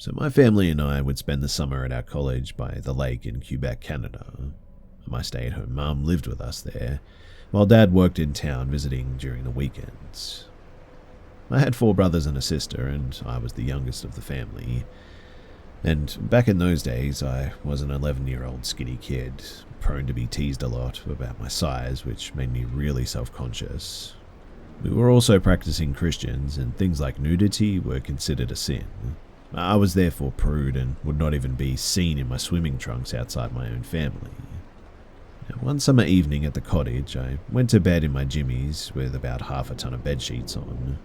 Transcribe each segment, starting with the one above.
So my family and I would spend the summer at our college by the lake in Quebec, Canada. My stay-at-home mum lived with us there, while Dad worked in town visiting during the weekends. I had 4 brothers and a sister, and I was the youngest of the family. And back in those days, I was an 11-year-old skinny kid, prone to be teased a lot about my size, which made me really self-conscious. We were also practicing Christians, and things like nudity were considered a sin. I was therefore prude and would not even be seen in my swimming trunks outside my own family. One summer evening at the cottage, I went to bed in my jimmies with about half a ton of bedsheets on.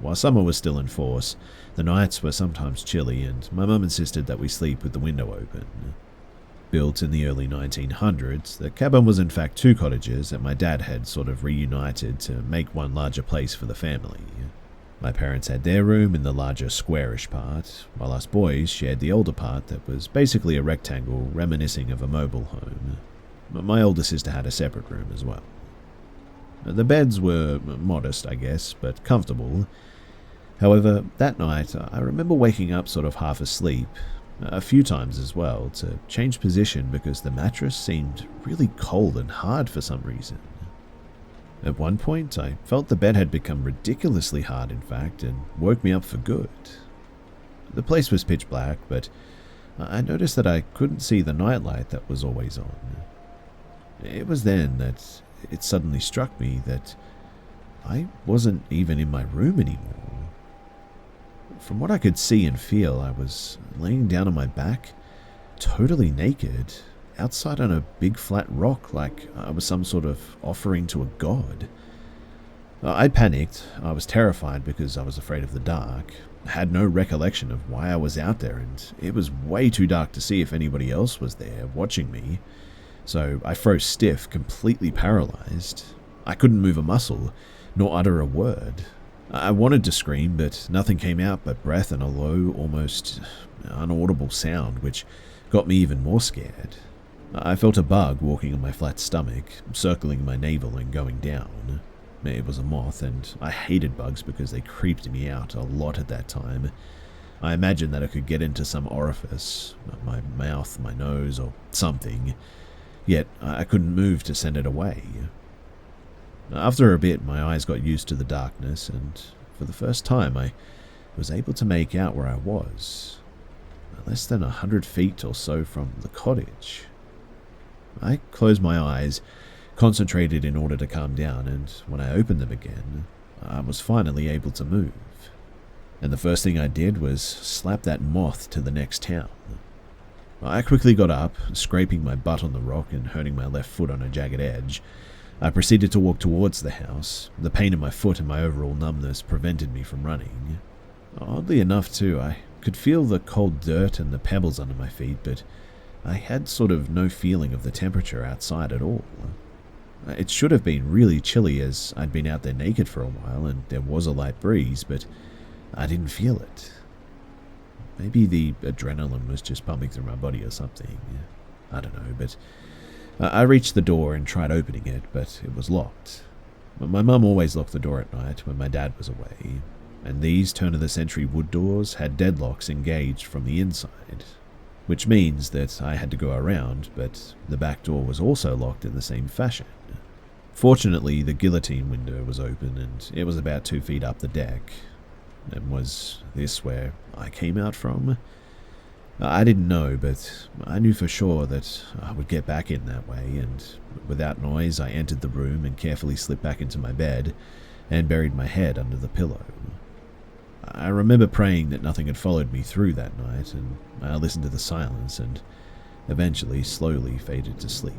While summer was still in force, the nights were sometimes chilly, and my mum insisted that we sleep with the window open. Built in the early 1900s, the cabin was in fact 2 cottages that my dad had sort of reunited to make one larger place for the family. My parents had their room in the larger squarish part, while us boys shared the older part that was basically a rectangle reminiscing of a mobile home. My older sister had a separate room as well. The beds were modest, I guess, but comfortable. However, that night, I remember waking up sort of half asleep, a few times as well, to change position because the mattress seemed really cold and hard for some reason. At one point, I felt the bed had become ridiculously hard, in fact, and woke me up for good. The place was pitch black, but I noticed that I couldn't see the nightlight that was always on. It was then that it suddenly struck me that I wasn't even in my room anymore. From what I could see and feel, I was laying down on my back, totally naked, outside on a big flat rock like I was some sort of offering to a god. I panicked. I was terrified because I was afraid of the dark. I had no recollection of why I was out there, and it was way too dark to see if anybody else was there watching me. So I froze stiff, completely paralyzed. I couldn't move a muscle, nor utter a word. I wanted to scream, but nothing came out but breath and a low, almost inaudible sound, which got me even more scared. I felt a bug walking on my flat stomach, circling my navel and going down. It was a moth, and I hated bugs because they creeped me out a lot at that time. I imagined that I could get into some orifice, my mouth, my nose, or something. Yet I couldn't move to send it away. After a bit, my eyes got used to the darkness, and for the first time I was able to make out where I was. Less than 100 feet or so from the cottage. I closed my eyes, concentrated in order to calm down, and when I opened them again, I was finally able to move. And the first thing I did was slap that moth to the next town. I quickly got up, scraping my butt on the rock and hurting my left foot on a jagged edge. I proceeded to walk towards the house. The pain in my foot and my overall numbness prevented me from running. Oddly enough, too, I could feel the cold dirt and the pebbles under my feet, but I had sort of no feeling of the temperature outside at all. It should have been really chilly as I'd been out there naked for a while and there was a light breeze, but I didn't feel it. Maybe the adrenaline was just pumping through my body or something. I don't know, but I reached the door and tried opening it, but it was locked. My mum always locked the door at night when my dad was away, and these turn-of-the-century wood doors had deadlocks engaged from the inside, which means that I had to go around, but the back door was also locked in the same fashion. Fortunately, the guillotine window was open, and it was about 2 feet up the deck. And was this where I came out from? I didn't know, but I knew for sure that I would get back in that way, and without noise I entered the room and carefully slipped back into my bed and buried my head under the pillow. I remember praying that nothing had followed me through that night, and I listened to the silence and eventually slowly faded to sleep.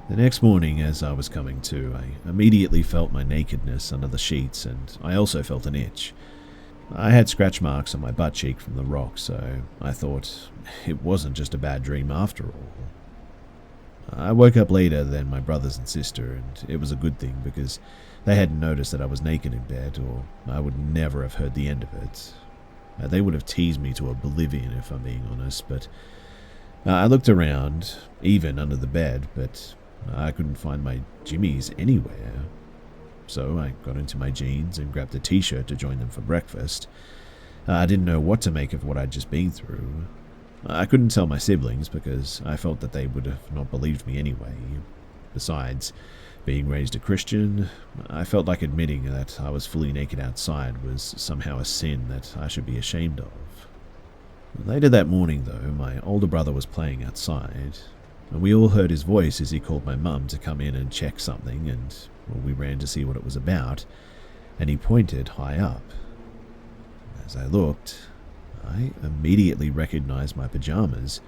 The next morning, as I was coming to, I immediately felt my nakedness under the sheets, and I also felt an itch. I had scratch marks on my butt cheek from the rock, so I thought it wasn't just a bad dream after all. I woke up later than my brothers and sister, and it was a good thing because they hadn't noticed that I was naked in bed, or I would never have heard the end of it. They would have teased me to oblivion if I'm being honest, but I looked around, even under the bed, but I couldn't find my jimmies anywhere. So I got into my jeans and grabbed a t-shirt to join them for breakfast. I didn't know what to make of what I'd just been through. I couldn't tell my siblings because I felt that they would have not believed me anyway. Besides, being raised a Christian, I felt like admitting that I was fully naked outside was somehow a sin that I should be ashamed of. Later that morning, though, my older brother was playing outside, and we all heard his voice as he called my mum to come in and check something, and we ran to see what it was about, and he pointed high up. As I looked, I immediately recognized my pajamas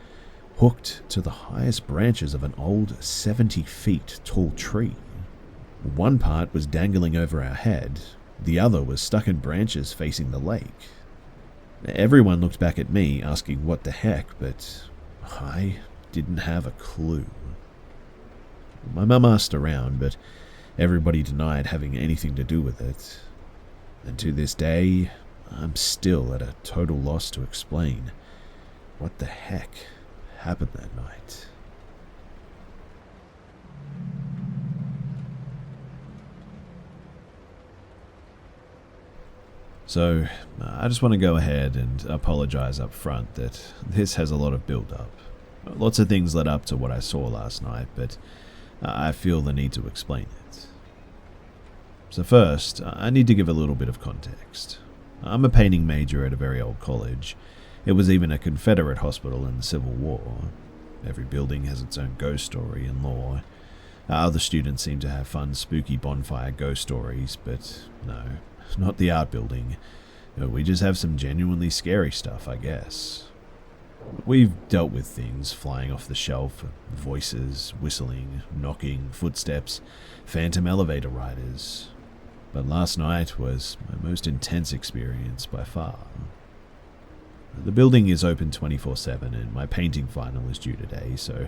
hooked to the highest branches of an old 70 feet tall tree. One part was dangling over our head, the other was stuck in branches facing the lake. Everyone looked back at me, asking what the heck, but I didn't have a clue. My mum asked around, but everybody denied having anything to do with it. And to this day, I'm still at a total loss to explain what the heck happened that night. So, I just want to go ahead and apologize up front that this has a lot of build-up. Lots of things led up to what I saw last night, but I feel the need to explain it. So first, I need to give a little bit of context. I'm a painting major at a very old college. It was even a Confederate hospital in the Civil War. Every building has its own ghost story and lore. Other students seem to have fun, spooky bonfire ghost stories, but no, not the art building. We just have some genuinely scary stuff, I guess. We've dealt with things flying off the shelf, voices, whistling, knocking, footsteps, phantom elevator riders. But last night was my most intense experience by far. The building is open 24/7 and my painting final is due today, so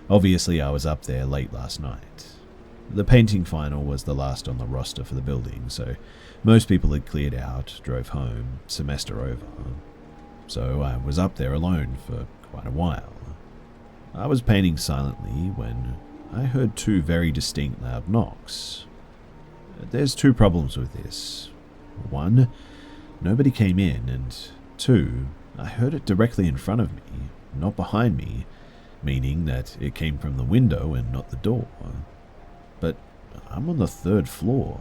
obviously I was up there late last night. The painting final was the last on the roster for the building, so most people had cleared out, drove home, semester over. So I was up there alone for quite a while. I was painting silently when I heard two very distinct loud knocks. There's two problems with this. One, nobody came in, and two, I heard it directly in front of me, not behind me, meaning that it came from the window and not the door. But I'm on the 3rd floor.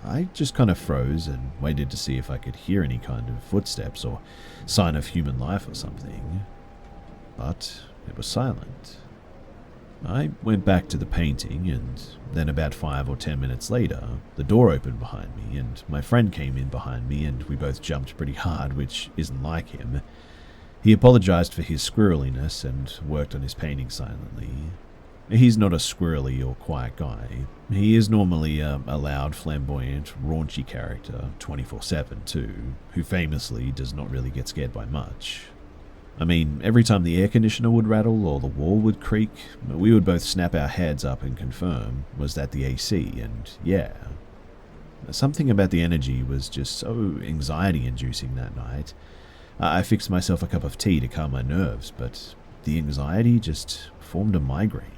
I just kind of froze and waited to see if I could hear any kind of footsteps or sign of human life or something. But it was silent. I went back to the painting, and then about 5 or 10 minutes later, the door opened behind me, and my friend came in behind me, and we both jumped pretty hard, which isn't like him. He apologized for his squirreliness and worked on his painting silently. He's not a squirrely or quiet guy. He is normally a loud, flamboyant, raunchy character, 24/7 too, who famously does not really get scared by much. I mean, every time the air conditioner would rattle or the wall would creak, we would both snap our heads up and confirm, was that the AC? And yeah. Something about the energy was just so anxiety-inducing that night. I fixed myself a cup of tea to calm my nerves, but the anxiety just formed a migraine.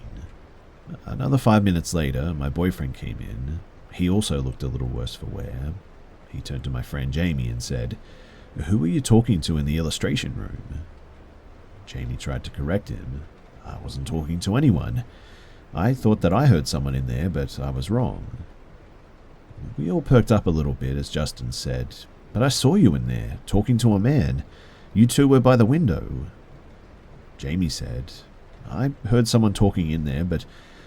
Another 5 minutes later, my boyfriend came in. He also looked a little worse for wear. He turned to my friend Jamie and said, "Who were you talking to in the illustration room?" Jamie tried to correct him. "I wasn't talking to anyone. I thought that I heard someone in there, but I was wrong." We all perked up a little bit as Justin said, "But I saw you in there, talking to a man. You two were by the window." Jamie said, "I heard someone talking in there, but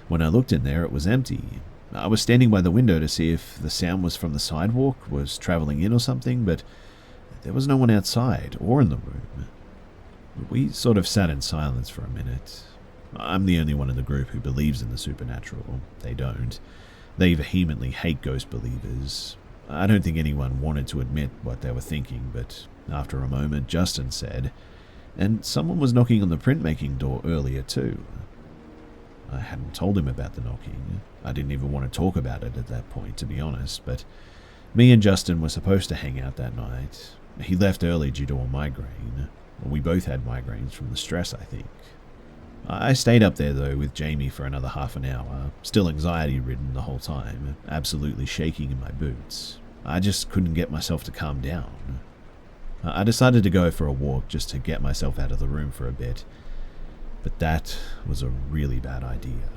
when I looked in there, it was empty. I was standing by the window to see if the sound was from the sidewalk, was traveling in or something, but there was no one outside or in the room." We sort of sat in silence for a minute. I'm the only one in the group who believes in the supernatural. They don't. They vehemently hate ghost believers. I don't think anyone wanted to admit what they were thinking, but after a moment, Justin said, "And someone was knocking on the printmaking door earlier too." I hadn't told him about the knocking. I didn't even want to talk about it at that point, to be honest, but me and Justin were supposed to hang out that night. He left early due to a migraine. We both had migraines from the stress, I think. I stayed up there, though, with Jamie for another half an hour, still anxiety-ridden the whole time, absolutely shaking in my boots. I just couldn't get myself to calm down. I decided to go for a walk just to get myself out of the room for a bit, but that was a really bad idea.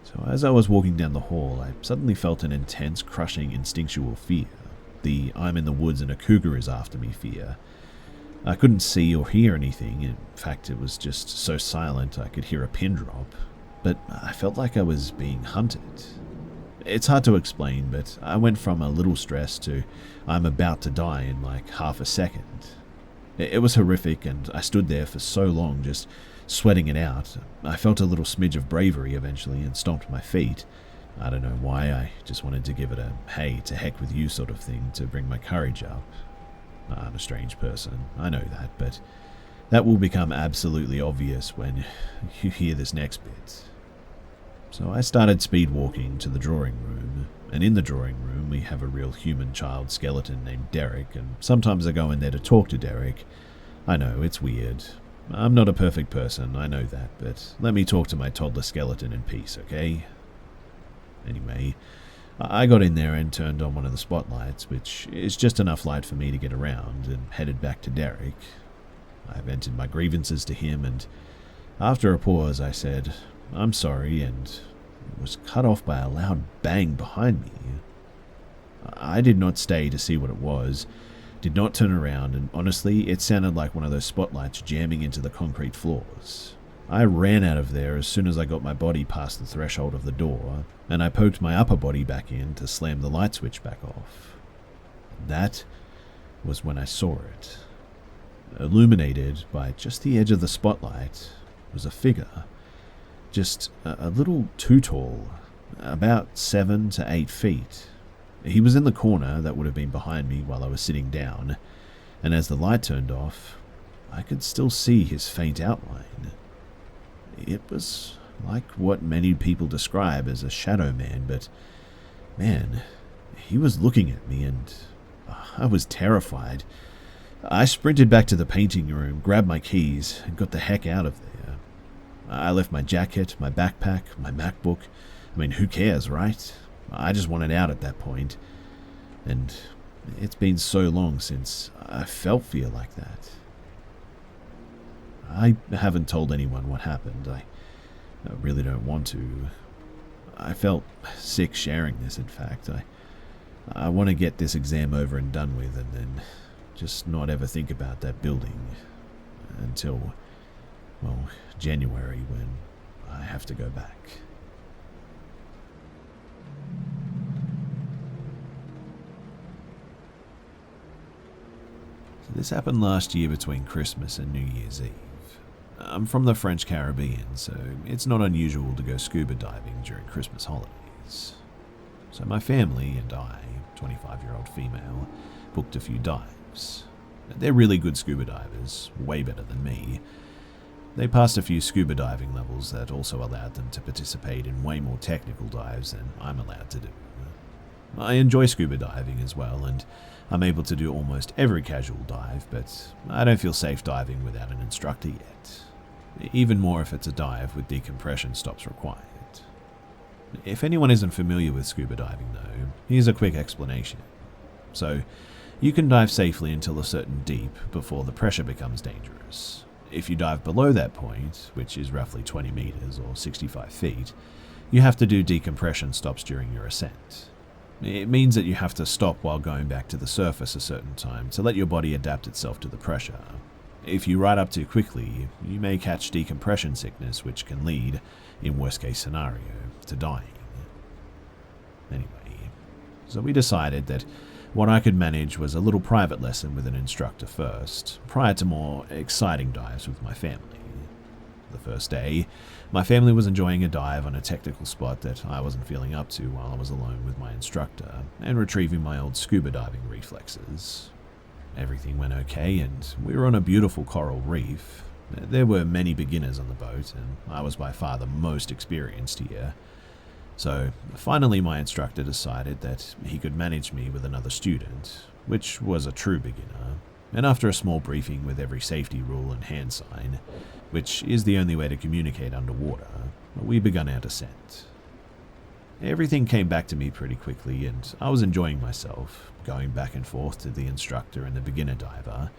So as I was walking down the hall, I suddenly felt an intense, crushing, instinctual fear. The I'm in the woods and a cougar is after me fear. I couldn't see or hear anything. In fact, it was just so silent I could hear a pin drop. But I felt like I was being hunted. It's hard to explain, but I went from a little stress to I'm about to die in like half a second. It was horrific, and I stood there for so long just sweating it out. I felt a little smidge of bravery eventually and stomped my feet. I don't know why, I just wanted to give it a hey, to heck with you sort of thing to bring my courage up. I'm a strange person, I know that, but that will become absolutely obvious when you hear this next bit. So I started speed walking to the drawing room, and in the drawing room we have a real human child skeleton named Derek, and sometimes I go in there to talk to Derek. I know, it's weird. I'm not a perfect person, I know that, but let me talk to my toddler skeleton in peace, okay? Anyway, I got in there and turned on one of the spotlights, which is just enough light for me to get around, and headed back to Derek. I vented my grievances to him, and after a pause I said, I'm sorry, and was cut off by a loud bang behind me. I did not stay to see what it was, did not turn around, and honestly, it sounded like one of those spotlights jamming into the concrete floors. I ran out of there as soon as I got my body past the threshold of the door, and I poked my upper body back in to slam the light switch back off. That was when I saw it. Illuminated by just the edge of the spotlight was a figure, just a little too tall, about 7 to 8 feet. He was in the corner that would have been behind me while I was sitting down, and as the light turned off, I could still see his faint outline. It was like what many people describe as a shadow man, but man, he was looking at me, and I was terrified. I sprinted back to the painting room, grabbed my keys, and got the heck out of there. I left my jacket, my backpack, my MacBook. I mean, who cares, right? I just wanted out at that point, and it's been so long since I felt fear like that. I haven't told anyone what happened. I really don't want to. I felt sick sharing this, in fact. I want to get this exam over and done with, and then just not ever think about that building until, well, January, when I have to go back. So this happened last year between Christmas and New Year's Eve. I'm from the French Caribbean, so it's not unusual to go scuba diving during Christmas holidays. So my family and I, 25-year-old female, booked a few dives. They're really good scuba divers, way better than me. They passed a few scuba diving levels that also allowed them to participate in way more technical dives than I'm allowed to do. I enjoy scuba diving as well, and I'm able to do almost every casual dive, but I don't feel safe diving without an instructor yet. Even more if it's a dive with decompression stops required. If anyone isn't familiar with scuba diving though, here's a quick explanation. So, you can dive safely until a certain deep before the pressure becomes dangerous. If you dive below that point, which is roughly 20 meters or 65 feet, you have to do decompression stops during your ascent. It means that you have to stop while going back to the surface a certain time to let your body adapt itself to the pressure. If you ride up too quickly, you may catch decompression sickness, which can lead, in worst case scenario, to dying. Anyway, so we decided that what I could manage was a little private lesson with an instructor first, prior to more exciting dives with my family. The first day, my family was enjoying a dive on a technical spot that I wasn't feeling up to while I was alone with my instructor and retrieving my old scuba diving reflexes. Everything went okay, and we were on a beautiful coral reef. There were many beginners on the boat, and I was by far the most experienced here. So, finally my instructor decided that he could manage me with another student, which was a true beginner, and after a small briefing with every safety rule and hand sign, which is the only way to communicate underwater, we began our descent. Everything came back to me pretty quickly, and I was enjoying myself, going back and forth to the instructor and the beginner diver.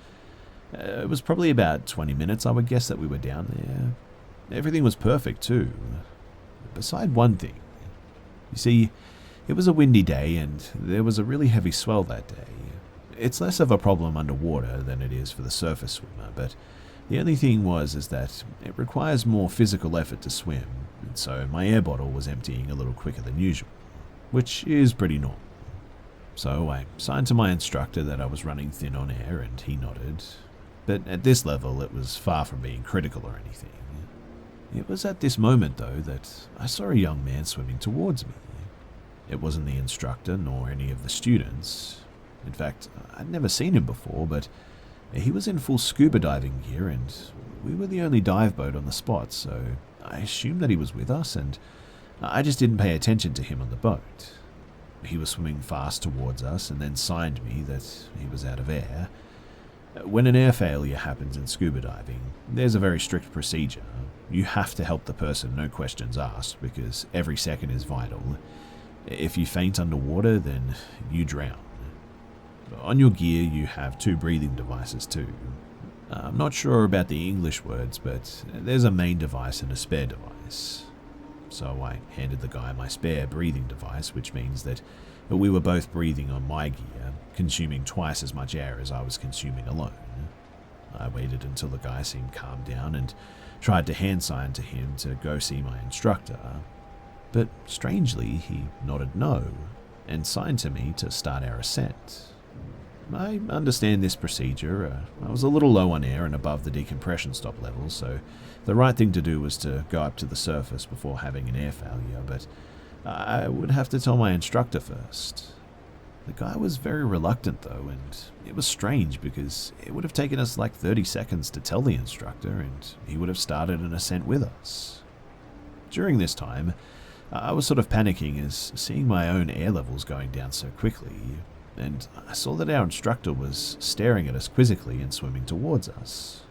It was probably about 20 minutes, I would guess, that we were down there. Everything was perfect too, beside one thing. You see, it was a windy day and there was a really heavy swell that day. It's less of a problem underwater than it is for the surface swimmer, but the only thing is that it requires more physical effort to swim, and so my air bottle was emptying a little quicker than usual, which is pretty normal. So I signed to my instructor that I was running thin on air, and he nodded. But at this level, it was far from being critical or anything. It was at this moment, though, that I saw a young man swimming towards me. It wasn't the instructor nor any of the students. In fact, I'd never seen him before, but he was in full scuba diving gear, and we were the only dive boat on the spot, so I assumed that he was with us, and I just didn't pay attention to him on the boat. He was swimming fast towards us and then signed me that he was out of air. When an air failure happens in scuba diving, there's a very strict procedure. You have to help the person, no questions asked, because every second is vital. If you faint underwater, then you drown. On your gear, you have 2 breathing devices too. I'm not sure about the English words, but there's a main device and a spare device. So I handed the guy my spare breathing device, which means that we were both breathing on my gear, consuming twice as much air as I was consuming alone. I waited until the guy seemed calmed down and tried to hand sign to him to go see my instructor. But strangely, he nodded no and signed to me to start our ascent. I understand this procedure. I was a little low on air and above the decompression stop level, so the right thing to do was to go up to the surface before having an air failure, but I would have to tell my instructor first. The guy was very reluctant though, and it was strange because it would have taken us like 30 seconds to tell the instructor, and he would have started an ascent with us. During this time, I was sort of panicking as seeing my own air levels going down so quickly, and I saw that our instructor was staring at us quizzically and swimming towards us.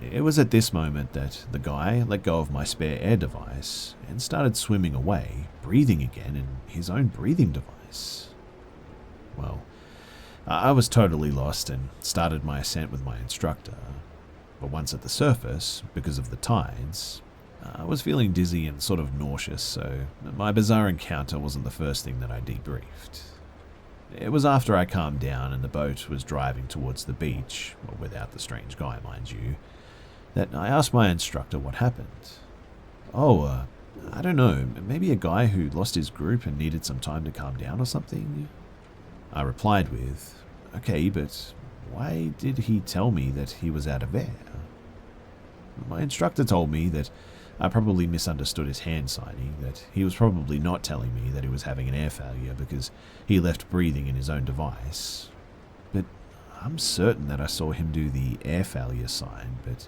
It was at this moment that the guy let go of my spare air device and started swimming away, breathing again in his own breathing device. Well, I was totally lost and started my ascent with my instructor. But once at the surface, because of the tides, I was feeling dizzy and sort of nauseous, so my bizarre encounter wasn't the first thing that I debriefed. It was after I calmed down and the boat was driving towards the beach, well, without the strange guy, mind you, that I asked my instructor what happened. I don't know, maybe a guy who lost his group and needed some time to calm down or something? I replied with, okay, but why did he tell me that he was out of air? My instructor told me that I probably misunderstood his hand signing, that he was probably not telling me that he was having an air failure because he left breathing in his own device. But I'm certain that I saw him do the air failure sign, but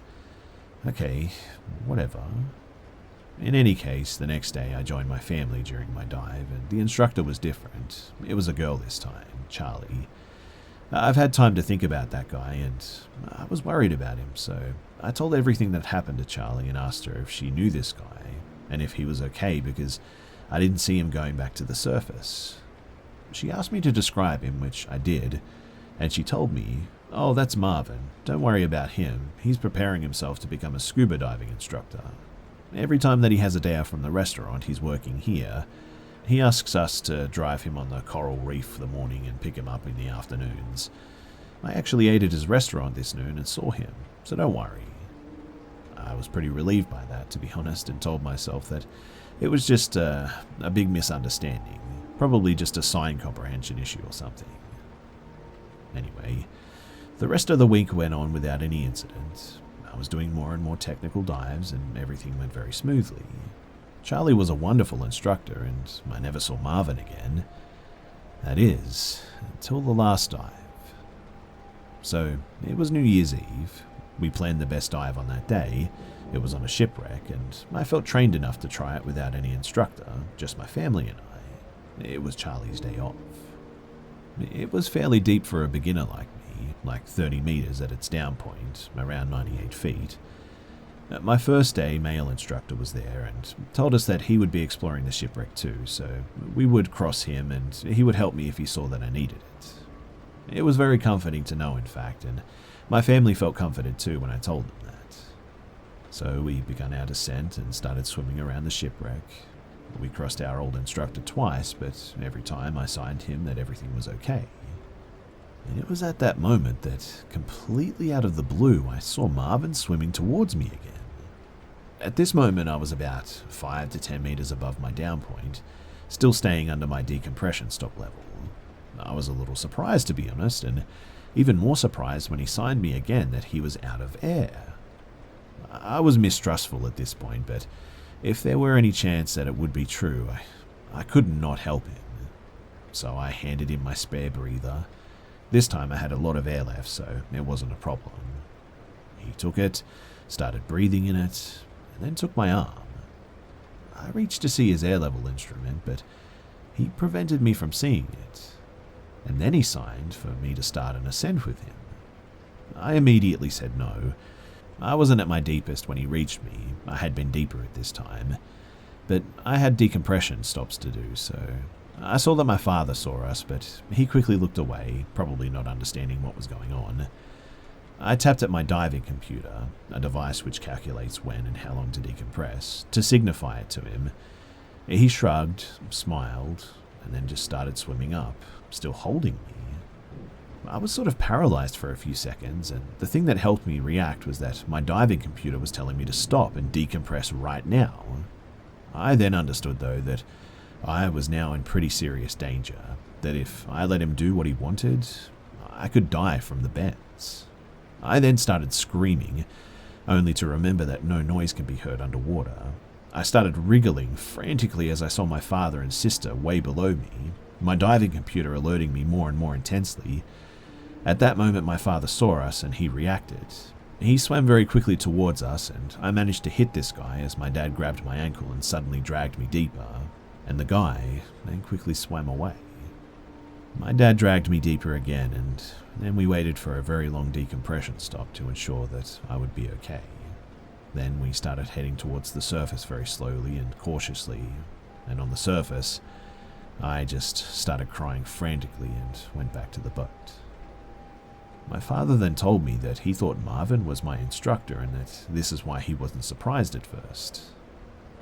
okay, whatever. In any case, the next day I joined my family during my dive, and the instructor was different. It was a girl this time, Charlie. I've had time to think about that guy, and I was worried about him, so I told everything that happened to Charlie and asked her if she knew this guy, and if he was okay because I didn't see him going back to the surface. She asked me to describe him, which I did, and she told me, oh, that's Marvin, don't worry about him, he's preparing himself to become a scuba diving instructor. Every time that he has a day off from the restaurant he's working here, he asks us to drive him on the coral reef for the morning and pick him up in the afternoons. I actually ate at his restaurant this noon and saw him, so don't worry. I was pretty relieved by that, to be honest, and told myself that it was just a big misunderstanding, probably just a sign comprehension issue or something. Anyway, the rest of the week went on without any incident. I was doing more and more technical dives, and everything went very smoothly. Charlie was a wonderful instructor, and I never saw Marvin again. That is, until the last dive. So, it was New Year's Eve. We planned the best dive on that day. It was on a shipwreck, and I felt trained enough to try it without any instructor, just my family and I. It was Charlie's day off. It was fairly deep for a beginner like me, like 30 meters at its down point, around 98 feet. My first day, male instructor was there and told us that he would be exploring the shipwreck too, so we would cross him and he would help me if he saw that I needed it. It was very comforting to know, in fact, and my family felt comforted too when I told them that. So we began our descent and started swimming around the shipwreck. We crossed our old instructor twice, but every time I signed him that everything was okay. And it was at that moment that, completely out of the blue, I saw Marvin swimming towards me again. At this moment, I was about 5 to 10 meters above my down point, still staying under my decompression stop level. I was a little surprised, to be honest, and even more surprised when he signed me again that he was out of air. I was mistrustful at this point, but if there were any chance that it would be true, I could not help him. So I handed him my spare breather. This time I had a lot of air left, so it wasn't a problem. He took it, started breathing in it, and then took my arm. I reached to see his air level instrument, but he prevented me from seeing it. And then he signed for me to start an ascent with him. I immediately said no. I wasn't at my deepest when he reached me. I had been deeper at this time, but I had decompression stops to do, so I saw that my father saw us, but he quickly looked away, probably not understanding what was going on. I tapped at my diving computer, a device which calculates when and how long to decompress, to signify it to him. He shrugged, smiled, and then just started swimming up, still holding me. I was sort of paralyzed for a few seconds, and the thing that helped me react was that my diving computer was telling me to stop and decompress right now. I then understood, though, that I was now in pretty serious danger, that if I let him do what he wanted, I could die from the bends. I then started screaming, only to remember that no noise can be heard underwater. I started wriggling frantically as I saw my father and sister way below me, my diving computer alerting me more and more intensely. At that moment, my father saw us and he reacted. He swam very quickly towards us, and I managed to hit this guy as my dad grabbed my ankle and suddenly dragged me deeper, and the guy then quickly swam away. My dad dragged me deeper again, and then we waited for a very long decompression stop to ensure that I would be okay. Then we started heading towards the surface very slowly and cautiously, and on the surface, I just started crying frantically and went back to the boat. My father then told me that he thought Marvin was my instructor and that this is why he wasn't surprised at first.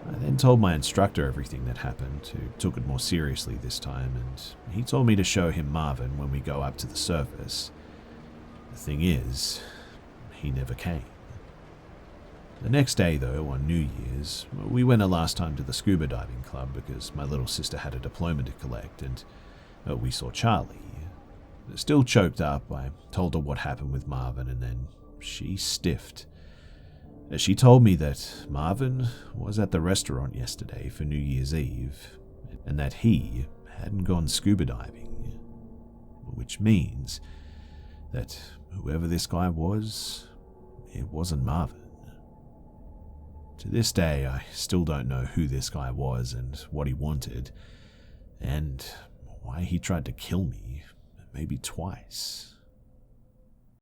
I then told my instructor everything that happened, who took it more seriously this time, and he told me to show him Marvin when we go up to the surface. The thing is, he never came. The next day, though, on New Year's, we went a last time to the scuba diving club because my little sister had a diploma to collect, and we saw Charlie. Still choked up, I told her what happened with Marvin, and then she stiffed. She told me that Marvin was at the restaurant yesterday for New Year's Eve, and that he hadn't gone scuba diving, which means that whoever this guy was, it wasn't Marvin. To this day, I still don't know who this guy was and what he wanted, and why he tried to kill me, maybe twice.